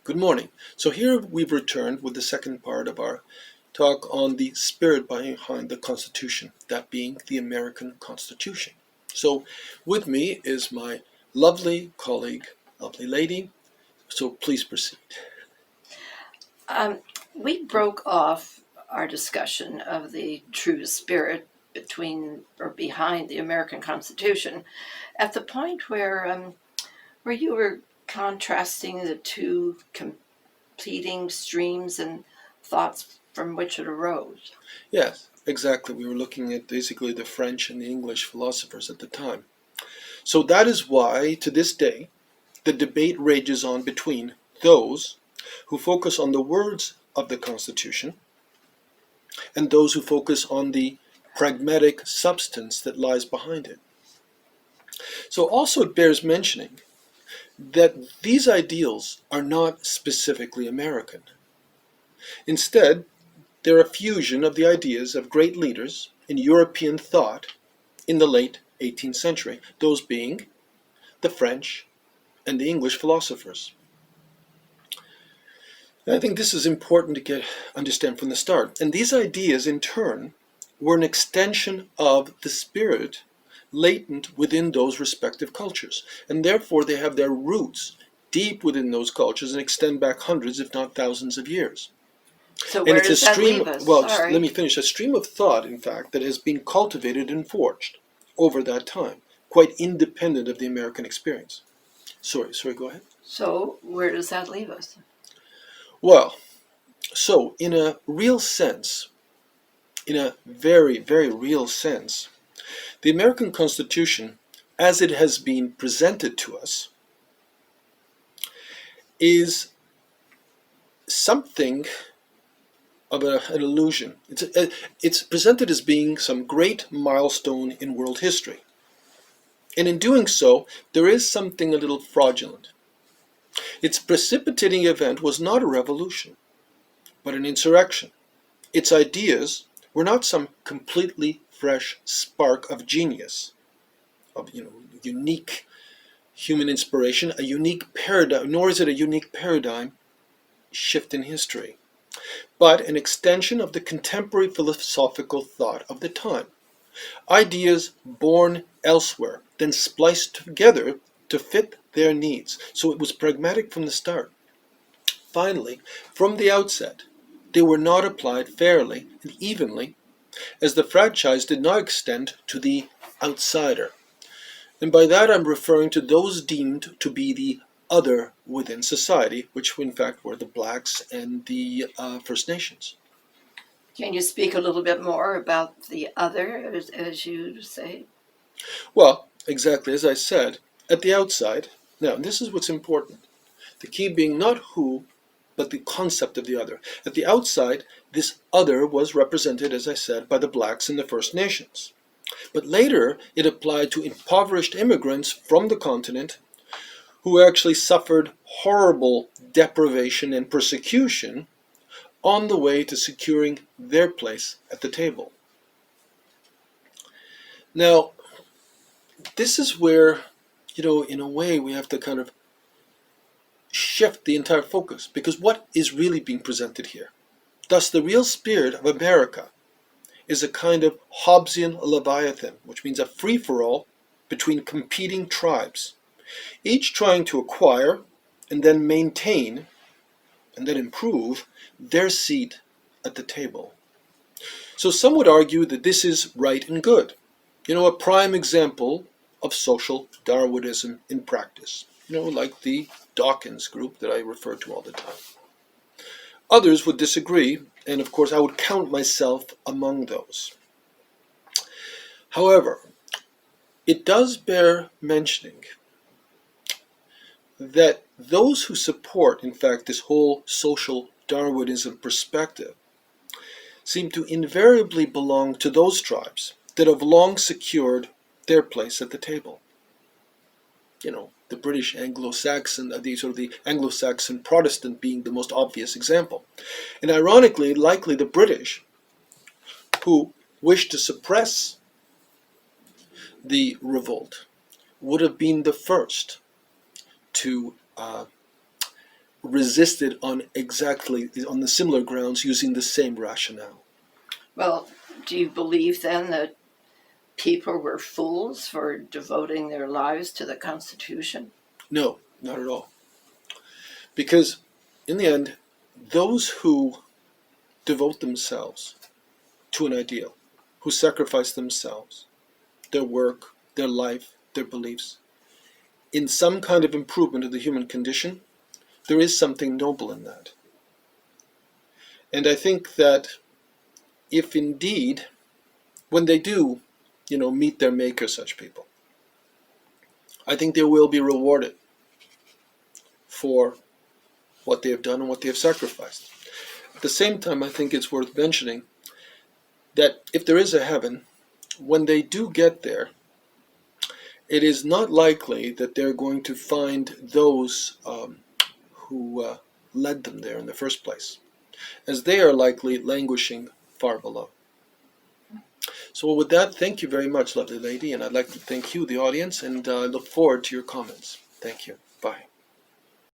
Good morning. So here we've returned with the second part of our talk on the spirit behind the Constitution, that being the American Constitution. So with me is my lovely colleague, lovely lady. So please proceed. We broke off our discussion of the true spirit between or behind the American Constitution at the point where you were contrasting the two competing streams and thoughts from which it arose. Yes, exactly. We were looking at basically the French and the English philosophers at the time. So that is why, to this day, the debate rages on between those who focus on the words of the Constitution and those who focus on the pragmatic substance that lies behind it. So also it bears mentioning that these ideals are not specifically American. Instead, they're a fusion of the ideas of great leaders in European thought in the late 18th century, those being the French and the English philosophers. And I think this is important to understand from the start. And these ideas, in turn, were an extension of the spirit latent within those respective cultures. And therefore, they have their roots deep within those cultures and extend back hundreds, if not thousands of years. So And where it's a does that stream, leave us? well, just Sorry. let me finish, a stream of thought, in fact, that has been cultivated and forged over that time, quite independent of the American experience. Sorry, go ahead. So where does that leave us? Well, so in a real sense, in a very, very real sense, the American Constitution, as it has been presented to us, is something of an illusion. It's presented as being some great milestone in world history. And in doing so, there is something a little fraudulent. Its precipitating event was not a revolution, but an insurrection. Its ideas were not some completely fresh spark of genius, of unique human inspiration, a unique paradigm, nor is it a unique paradigm shift in history, but an extension of the contemporary philosophical thought of the time. Ideas born elsewhere, then spliced together to fit their needs. So it was pragmatic from the start. Finally, from the outset, they were not applied fairly and evenly, as the franchise did not extend to the outsider. And by that I'm referring to those deemed to be the other within society, which in fact were the blacks and the First Nations. Can you speak a little bit more about the other, as you say? Well, exactly as I said, at the outside, now this is what's important, the key being not who, but the concept of the other. At the outside, this other was represented, as I said, by the blacks and the First Nations. But later, it applied to impoverished immigrants from the continent who actually suffered horrible deprivation and persecution on the way to securing their place at the table. Now, this is where, in a way, we have to kind of shift the entire focus, because what is really being presented here? Thus, the real spirit of America is a kind of Hobbesian leviathan, which means a free-for-all between competing tribes, each trying to acquire and then maintain and then improve their seat at the table. So some would argue that this is right and good. A prime example of social Darwinism in practice, like the Dawkins group that I refer to all the time. Others would disagree, and of course I would count myself among those. However, it does bear mentioning that those who support, in fact, this whole social Darwinism perspective seem to invariably belong to those tribes that have long secured their place at the table. The British Anglo-Saxon, the Anglo-Saxon Protestant being the most obvious example. And ironically, likely the British, who wished to suppress the revolt, would have been the first to resisted on the similar grounds using the same rationale. Well, do you believe then that people were fools for devoting their lives to the Constitution? No, not at all. Because in the end, those who devote themselves to an ideal, who sacrifice themselves, their work, their life, their beliefs, in some kind of improvement of the human condition, there is something noble in that. And I think that if indeed, when they do, meet their maker, such people, I think they will be rewarded for what they have done and what they have sacrificed. At the same time, I think it's worth mentioning that if there is a heaven, when they do get there, it is not likely that they're going to find those who led them there in the first place, as they are likely languishing far below. So with that, thank you very much, lovely lady, and I'd like to thank you, the audience, and I look forward to your comments. Thank you. Bye.